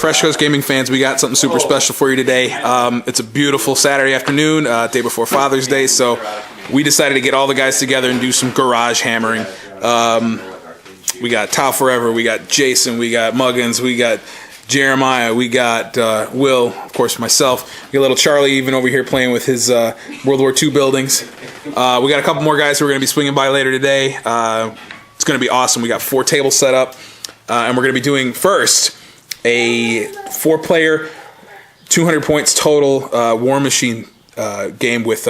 Fresh Coast Gaming fans, we got something super special for you today. It's a beautiful Saturday afternoon, day before Father's Day, so we decided to get all the guys together and do some garage hammering. We got Tau Forever, we got Jason, we got Muggins, we got Jeremiah, we got Will, of course myself. We got little Charlie even over here playing with his World War II buildings. We got a couple more guys who are going to be swinging by later today. It's going to be awesome. We got 4 tables set up, and we're going to be doing first a 4-player, 200 points total Warmachine game with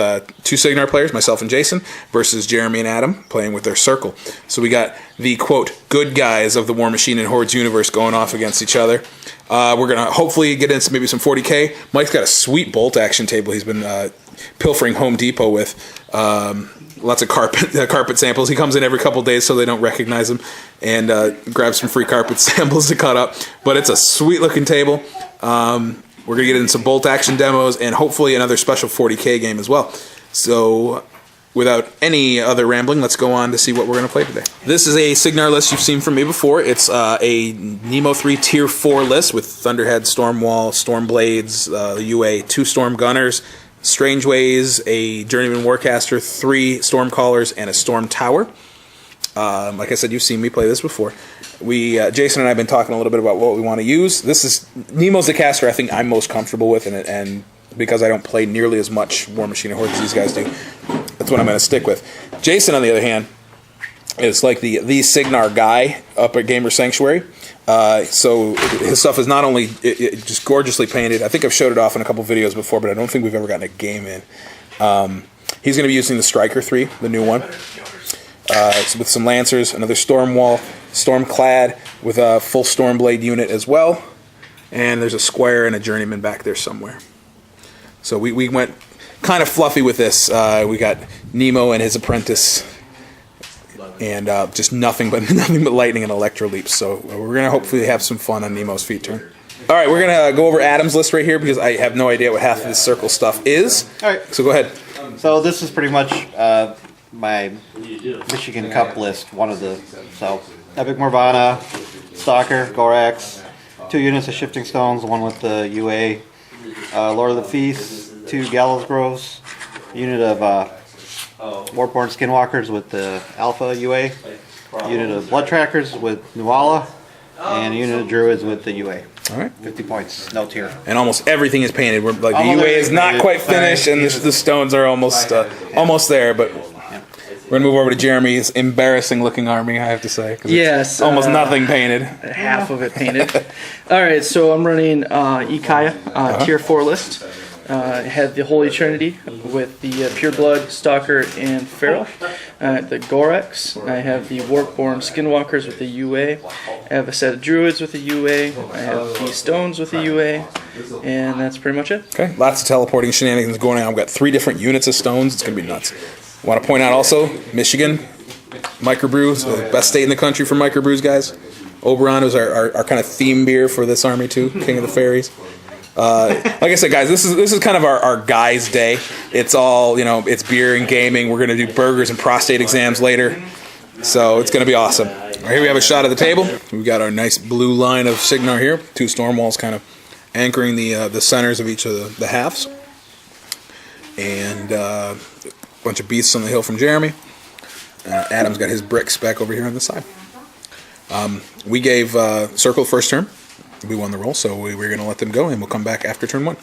2 Cygnar players, myself and Jason, versus Jeremy and Adam playing with their circle. So we got the, quote, good guys of the Warmachine and Hordes universe going off against each other. We're going to hopefully get into maybe some 40K. Mike's got a sweet bolt action table he's been pilfering Home Depot with. Lots of carpet samples. He comes in every couple days so they don't recognize him, and grabs some free carpet samples to cut up. But it's a sweet looking table. We're going to get into some bolt action demos and hopefully another special 40K game as well. So without any other rambling, let's go on to see what we're going to play today. This is a Cygnar list you've seen from me before. It's a Nemo 3 Tier 4 list with Thunderhead, Stormwall, Stormblades, the UA, 2 Storm Gunners, Strangeways, a Journeyman Warcaster, 3 Stormcallers, and a Storm Tower. Like I said, you've seen me play this before. Jason and I have been talking a little bit about what we want to use. This is Nemo's the caster I think I'm most comfortable with, and because I don't play nearly as much Warmachine and Hordes as these guys do, that's what I'm going to stick with. Jason, on the other hand, is like the Cygnar guy up at Gamer Sanctuary. So his stuff is not only just gorgeously painted. I think I've showed it off in a couple videos before, but I don't think we've ever gotten a game in. He's going to be using the Striker 3, the new one, with some Lancers, another Stormwall, Stormclad with a full Stormblade unit as well, and there's a Squire and a Journeyman back there somewhere. So we went kind of fluffy with this. We got Nemo and his apprentice, and just nothing but lightning and electro leaps. So we're gonna hopefully have some fun on Nemo's feet turn. All right, we're gonna go over Adam's list right here because I have no idea what half of this circle stuff is. All right, so go ahead. So this is pretty much my Michigan Cup list. So Epic Morvana, Stalker, Gorax, 2 units of Shifting Stones, one with the UA, Lord of the Feast, 2 Gallows Groves, unit of Warborn Skinwalkers with the Alpha UA, unit of Blood Trackers with Nuala, and a unit of Druids with the UA. All right. 50 points, no tier. And almost everything is painted. The UA is not quite finished, and the stones are almost there, but we're going to move over to Jeremy's embarrassing-looing army, I have to say. Yes. Almost nothing painted. Half of it painted. All right, so I'm running Ikaya, Tier 4 list. I had the Holy Trinity with the Pure Blood, Stalker, and Feral. The Gorax. I have the Warborn Skinwalkers with the UA. I have a set of Druids with the UA. I have the Stones with the UA. And that's pretty much it. Okay, lots of teleporting shenanigans going on. I've got 3 different units of stones. It's going to be nuts. I want to point out also, Michigan, microbrews, the best state in the country for microbrews, guys. Oberon is our kind of theme beer for this army too, King of the Fairies. Like I said, guys, this is kind of our guys' day. It's all, it's beer and gaming. We're going to do burgers and prostate exams later, so it's going to be awesome. Right, here we have a shot of the table. We've got our nice blue line of Cygnar here, 2 Stormwalls kind of anchoring the centers of each of the halves, and bunch of beasts on the hill from Jeremy. Adam's got his bricks back over here on the side. We gave Circle first turn. We won the roll, so we're going to let them go, and we'll come back after turn 1.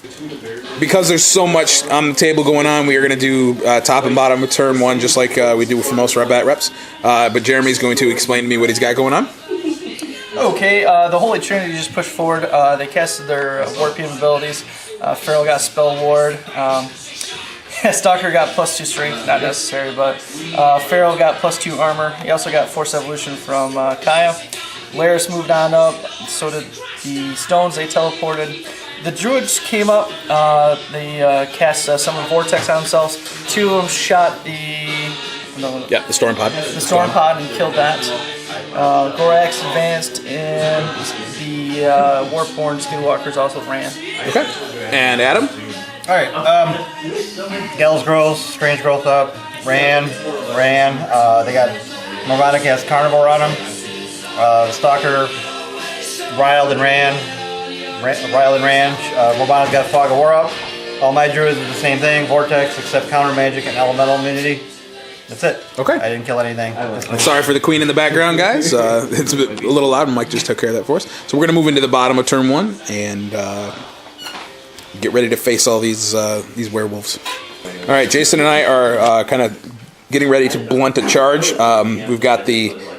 Because there's so much on the table going on, we are going to do top and bottom of turn 1, just like we do for most Red Bat reps. But Jeremy's going to explain to me what he's got going on. Okay, the Holy Trinity just pushed forward. They casted their warping abilities. Feral got Spell Ward. Stalker got +2 strength, not necessary, but Feral got +2 armor. He also got Force Evolution from Kaya. Laris moved on up, so did the Stones, they teleported. The Druids came up, they cast Summon Vortex on themselves. 2 of them shot the Storm Pod. The Storm Pod and killed that. Gorax advanced, and the Warborn Skinwalkers also ran. Okay. And Adam? Alright, Gallows Groves, Strange Growth up, ran. They got Moronic has Carnivore on them. Stalker riled and ran. Ryland Ranch. Morvana's got Fog of War up. All my druids are the same thing, Vortex, except counter magic and elemental immunity. That's it. Okay. I didn't kill anything. I'm sorry for the queen in the background, guys. It's a little loud, and Mike just took care of that for us. So we're going to move into the bottom of turn 1 and get ready to face all these werewolves. All right, Jason and I are kind of getting ready to blunt a charge. We've got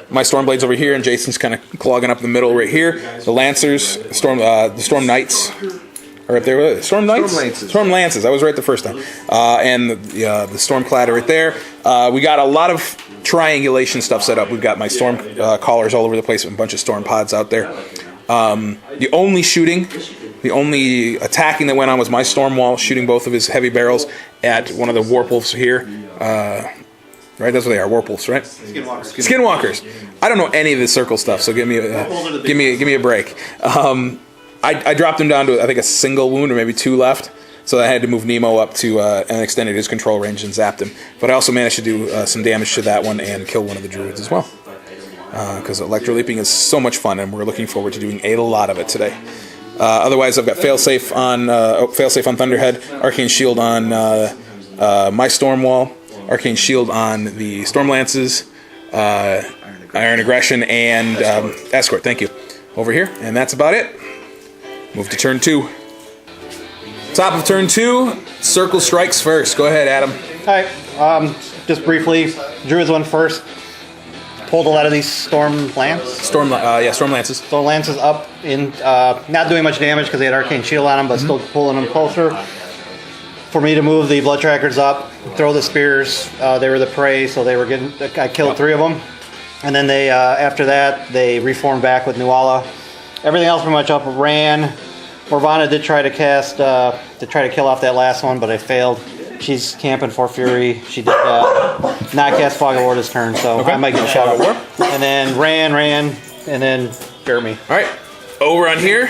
my Stormblades over here, and Jason's kind of clogging up the middle right here. The Lancers, the Storm Knights are up there. Storm Knights? Storm Lances. I was right the first time. And the Storm Clad are right there. We got a lot of triangulation stuff set up. We've got my Storm Callers all over the place and a bunch of Storm Pods out there. The only attacking that went on was my Stormwall, shooting both of his heavy barrels at one of the Warpwolves here. Right, that's what they are, Warpwolves, right? Skinwalkers. I don't know any of this circle stuff, so give me a break. I dropped him down to I think a single wound or maybe 2 left, so I had to move Nemo up to and extended his control range and zapped him. But I also managed to do some damage to that one and kill one of the druids as well. Because electroleaping is so much fun, and we're looking forward to doing a lot of it today. Otherwise, I've got failsafe on Thunderhead, Arcane Shield on my Stormwall, Arcane Shield on the Stormlances, Iron Aggression, and Escort. Thank you. Over here, and that's about it. Move to turn 2. Top of turn 2, Circle strikes first. Go ahead, Adam. Alright, just briefly, Druids went first. Pulled a lot of these Storm Lances. Storm Lances. Storm Lances up in, not doing much damage because they had Arcane Shield on them, but still pulling them closer. For me to move the Blood Trackers up, throw the spears. They were the prey, so they were getting. I killed 3 of them, and then they after that they reformed back with Nuala. Everything else pretty much up ran. Morvana did try to cast to try to kill off that last one, but I failed. She's camping for Fury. She did not cast Fog of War this turn, so I might get a Fog of War. And then ran, and then Jeremy. All right, over on here.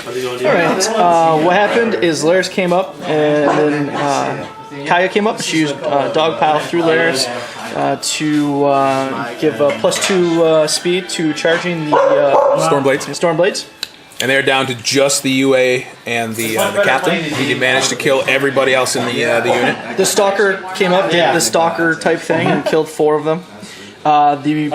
Alright, what happened is Laris came up, and then Kaya came up. She used Dogpile through Laris to give +2 speed to charging the Stormblades. And they're down to just the UA and the captain. He managed to kill everybody else in the unit. The Stalker came up, did the Stalker type thing, and killed 4 of them. The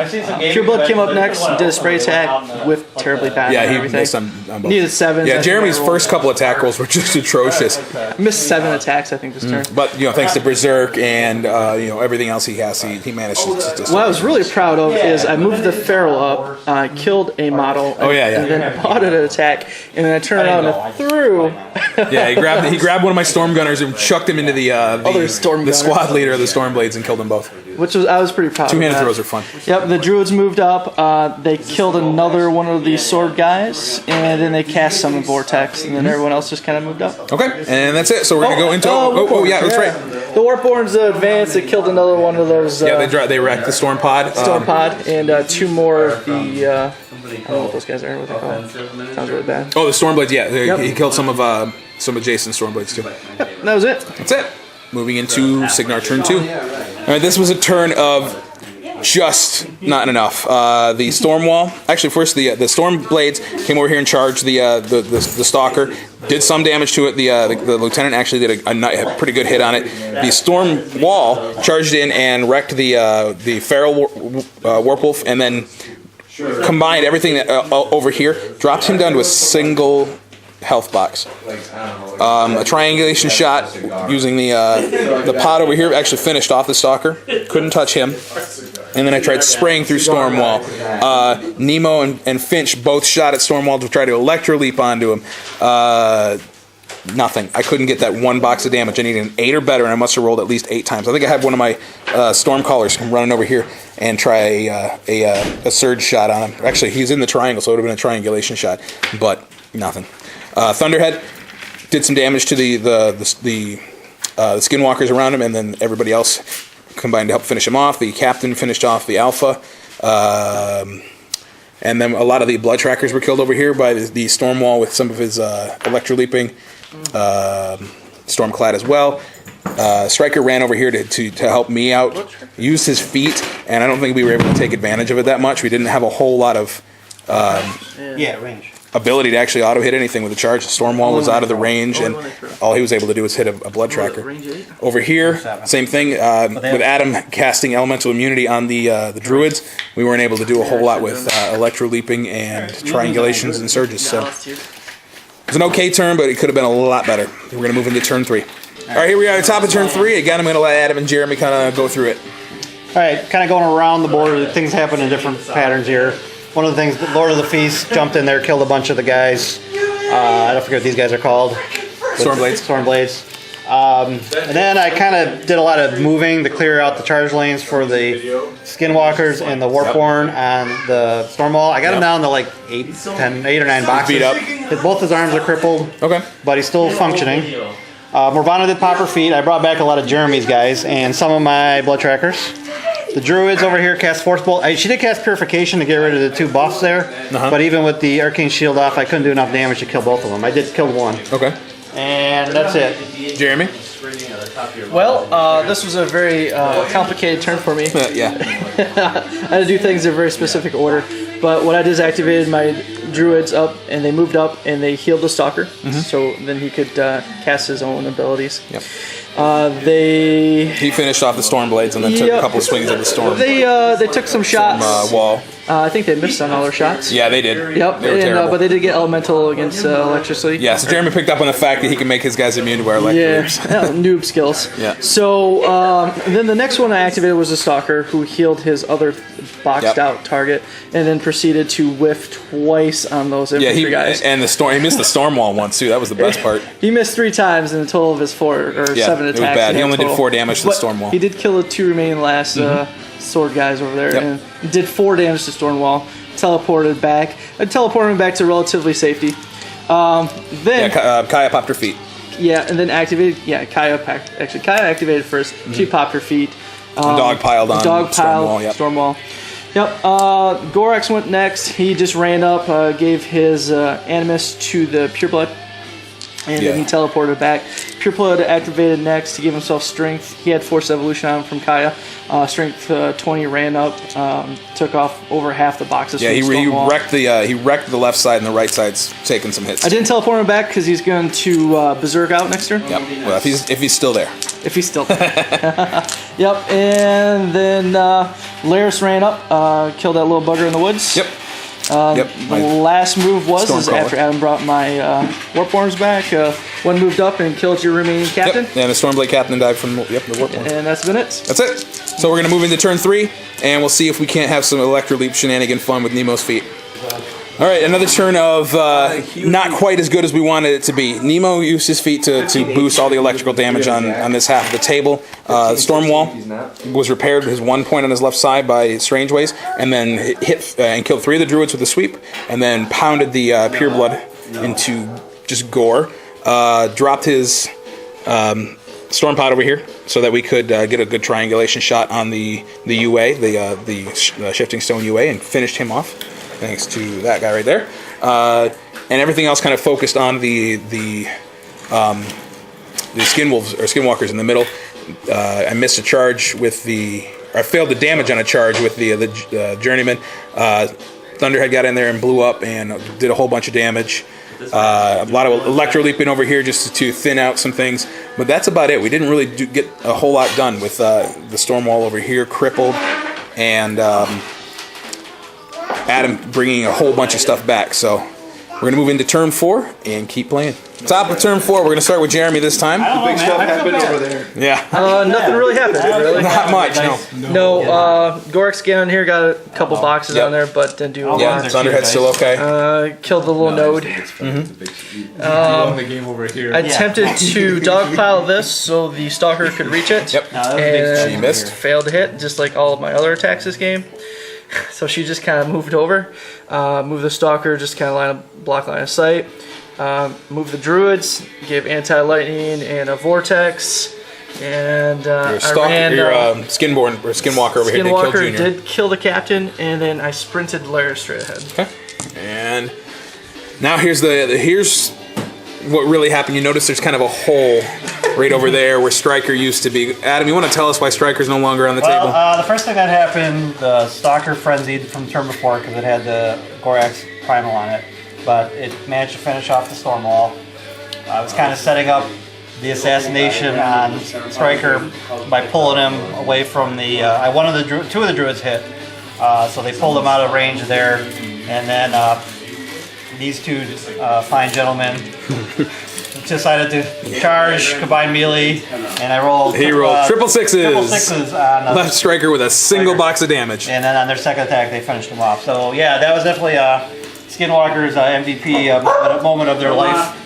Pureblood came up next, did a spray attack, whiffed terribly bad. Yeah, he missed on both. Needed 7. Yeah, Jeremy's first couple attack rolls were just atrocious. Missed 7 attacks, I think, this turn. But thanks to Berserk and everything else he has, he managed to. What I was really proud of is I moved the Feral up, killed a model, and then I bought it an attack, and then I turned around and threw. Yeah, he grabbed one of my Storm Gunners and chucked him into the squad leader of the Stormblades and killed them both. I was pretty proud. Two-handed throws are fun. Yep, the Druids moved up. They killed another one of these sword guys, and then they cast Summon Vortex, and then everyone else just kind of moved up. Okay, and that's it. So we're gonna go into. That's right. The Warborns advanced. They killed another one of those. They wrecked the Storm Pod. And 2 more of the. I don't know what those guys are. What they're called. Sounds really bad. Oh, the Stormblades. Yeah, he killed some of Jason's Stormblades too. Yep, that was it. That's it. Moving into Cygnar turn 2. All right, this was a turn of just not enough. The Stormwall, actually first the Stormblades came over here and charged the Stalker. Did some damage to it. The Lieutenant actually did a pretty good hit on it. The Stormwall charged in and wrecked the Feral Warpwolf, and then combined everything over here, dropped him down to a single health box. A triangulation shot using the pod over here actually finished off the Stalker. Couldn't touch him. And then I tried spraying through Stormwall. Nemo and Finch both shot at Stormwall to try to electroleap onto him. Nothing. I couldn't get that 1 box of damage. I needed an 8 or better, and I must have rolled at least 8 times. I think I had one of my Storm Callers come running over here and try a surge shot on him. Actually, he's in the triangle, so it would have been a triangulation shot, but nothing. Thunderhead did some damage to the Skinwalkers around him, and then everybody else combined to help finish him off. The captain finished off the Alpha, and then a lot of the Blood Trackers were killed over here by the Stormwall with some of his electroleaping. Stormclad as well. Striker ran over here to help me out, used his feet, and I don't think we were able to take advantage of it that much. We didn't have a whole lot of range. ability to actually auto hit anything with a charge. The storm wall was out of the range, and all he was able to do was hit a blood tracker. Over here, same thing with Adam casting elemental immunity on the druids. We weren't able to do a whole lot with electro leaping and triangulations and surges. So it was an okay turn, but it could have been a lot better. We're going to move into turn 3. All right, here we are at the top of turn 3. Again, I'm going to let Adam and Jeremy kind of go through it. All right, kind of going around the board. Things happen in different patterns here. One of the things, the Lord of the Feast jumped in there, killed a bunch of the guys. I don't forget what these guys are called. Stormblades. Stormblades. And then I kind of did a lot of moving to clear out the charge lanes for the Skinwalkers and the Warpborn on the storm wall. I got him down to like 8 or 9 boxes. Beat up. Both his arms are crippled. Okay. But he's still functioning. Morvana did pop her feet. I brought back a lot of Jeremy's guys and some of my blood trackers. The druids over here cast Force Bolt. She did cast Purification to get rid of the 2 buffs there. But even with the Arcane Shield off, I couldn't do enough damage to kill both of them. I did kill one. Okay. And that's it. Jeremy? Well, this was a very complicated turn for me. Yeah. I had to do things in a very specific order. But what I did is activated my druids up, and they moved up, and they healed the stalker. So then he could cast his own abilities. Yep. He finished off the Stormblades and then took a couple of swings at the storm. They took some shots. Wall. I think they missed on all their shots. Yeah, they did. Yep, They were terrible. but they did get elemental against electricity. Yeah, so Jeremy picked up on the fact that he can make his guys immune to our electrics. Noob skills. Yeah. So then the next one I activated was a stalker who healed his other boxed out target, and then proceeded to whiff twice on those infantry guys. And he missed the storm wall once too. That was the best part. He missed 3 times in a total of his 4 or 7 attacks. It was bad. He only did 4 damage to the But storm wall. He did kill the 2 remaining last sword guys over there, and did 4 damage to storm wall. Teleported back. I teleported him back to relatively safety. Then Kaya popped her feet. Yeah, and then activated. Yeah, Kaya activated first. She popped her feet. Dog piled on. Storm wall. Yep. Gorax went next. He just ran up, gave his Animus to the Pureblood, and then he teleported back. Pureblood activated next to give himself strength. He had Force Evolution on him from Kaya. Strength 20 ran up, took off over half the boxes. Yeah, from he wrecked the left side, and the right side's taking some hits. I didn't teleport him back because he's going to Berserk out next turn. Yep. Well, if he's still there. If he's still there. Yep. And then Laris ran up, killed that little bugger in the woods. Yep. The last move was after Adam brought my Warpworms back. One moved up and killed your remaining captain. Yep. And the Stormblade captain died from the Warpworm. And that's been it. That's it. So we're gonna move into turn 3, and we'll see if we can't have some Electro Leap shenanigan fun with Nemo's feet. All right, another turn of not quite as good as we wanted it to be. Nemo used his feet to boost all the electrical damage on this half of the table. The Storm Wall was repaired his 1 point on his left side by Strange Ways, and then hit and killed 3 of the Druids with a sweep, and then pounded the Pureblood into just gore. Dropped his Storm Pod over here so that we could get a good triangulation shot on the UA, the Shifting Stone UA, and finished him off. Thanks to that guy right there, and everything else kind of focused on the Skinwalkers in the middle. I missed a charge with I failed to damage on a charge with the Journeyman. Thunderhead got in there and blew up and did a whole bunch of damage. A lot of electro leaping over here just to thin out some things, but that's about it. We didn't really get a whole lot done with the Storm Wall over here crippled, and Adam bringing a whole bunch of stuff back. So we're going to move into turn 4 and keep playing. Top of turn 4, we're going to start with Jeremy this time. Big stuff happened over there. Yeah. Nothing really happened. Really. Not much, no. Gorax down here got a couple boxes on there, but didn't do a lot. Yeah, Thunderhead's still okay. Killed the little node. The game over here. I attempted to dogpile this so the stalker could reach it. Yep. And She missed. failed to hit, just like all of my other attacks this game. So she just kind of moved over, moved the stalker, just kind of block line of sight. Moved the druids, gave anti-lightning and a vortex, and I ran. Skinwalker over here did kill Junior. Did kill the captain, and then I sprinted Lair straight ahead. Okay. And now here's what really happened. You notice there's kind of a hole right over there where Stryker used to be. Adam, you want to tell us why Stryker's no longer on the table? The first thing that happened, the stalker frenzied from the turn before because it had the Gorax primal on it. but it managed to finish off the storm wall. I was kind of setting up the assassination on Striker by pulling him away from the. Two of the druids hit, so they pulled him out of range there, and then these two fine gentlemen decided to charge, combine melee, and I rolled. He rolled triple sixes. Triple sixes on Left Striker with a single box of damage. and then on their second attack, they finished him off. So yeah, that was definitely Skinwalker's MVP moment of their life.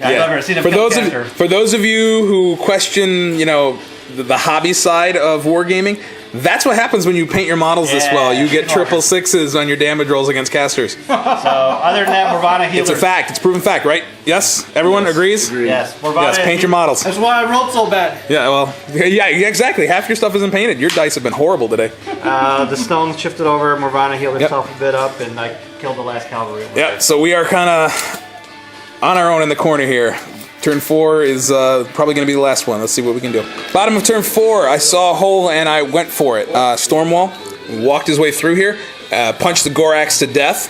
I've never seen him For kill those caster. for those of you who question, the hobby side of wargaming, that's what happens when you paint your models this Yeah, well. You get Skinwalker. triple sixes on your damage rolls against casters. So other than that, Morvana healer. It's a fact. It's proven fact, right? Yes? Everyone agrees? Yes, Morvana. Yes, paint your models. That's why I rolled so bad. Yeah, well, yeah, exactly. Half your stuff isn't painted. Your dice have been horrible today. The stones shifted over. Morvana healed herself a bit up, and I killed the last cavalry. Yeah, so we are kind of on our own in the corner here. Turn 4 is probably going to be the last one. Let's see what we can do. Bottom of turn 4, I saw a hole and I went for it. Stormwall walked his way through here, punched the Gorax to death.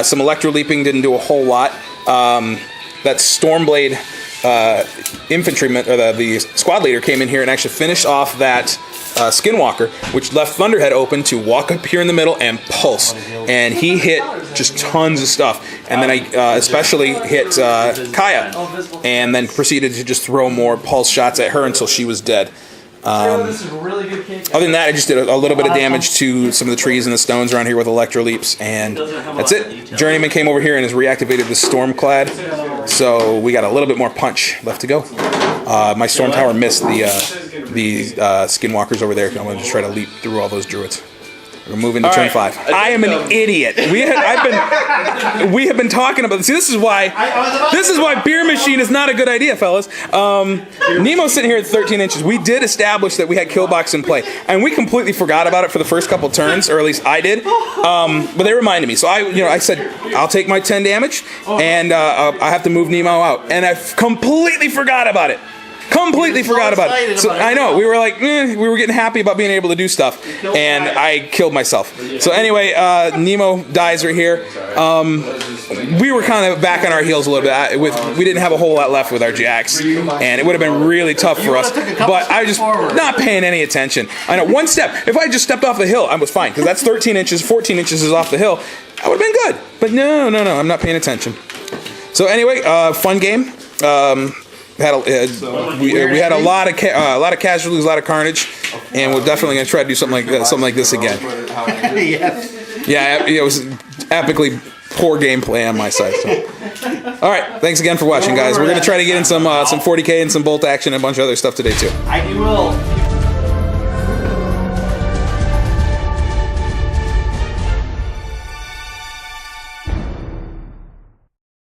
Some Electro Leaping didn't do a whole lot. That Stormblade infantryman, or the squad leader, came in here and actually finished off that Skinwalker, which left Thunderhead open to walk up here in the middle and pulse. And he hit just tons of stuff. And then I especially hit Kaya, and then proceeded to just throw more pulse shots at her until she was dead. This is really good cake. Other than that, I just did a little bit of damage to some of the trees and the stones around here with Electro Leaps, and that's it. Journeyman came over here and has reactivated the Stormclad, so we got a little bit more punch left to go. My Storm Tower missed the Skinwalkers over there. I'm going to just try to leap through all those druids. We're moving to turn 5. I am an idiot. We have been talking about this. See, this is why Beer Machine is not a good idea, fellas. Nemo's sitting here at 13 inches. We did establish that we had Killbox in play, and we completely forgot about it for the first couple turns, or at least I did. But they reminded me, so I said I'll take my 10 damage, and I have to move Nemo out, and I completely forgot about it. Completely forgot about it. So I know, we were like, we were getting happy about being able to do stuff, and I killed myself. So anyway, Nemo dies right here. We were kind of back on our heels a little bit. We didn't have a whole lot left with our jacks, and it would have been really tough for us. But I was just not paying any attention. I know, one step. If I just stepped off the hill, I was fine, because that's 13 inches, 14 inches is off the hill. I would have been good. But no, I'm not paying attention. So anyway, fun game. We had a lot of casualties, a lot of carnage, and we're definitely going to try to do something like this again. Yeah, it was epically poor gameplay on my side. So. All right, thanks again for watching, guys. We're going to try to get in some 40K and some bolt action and a bunch of other stuff today too. I will.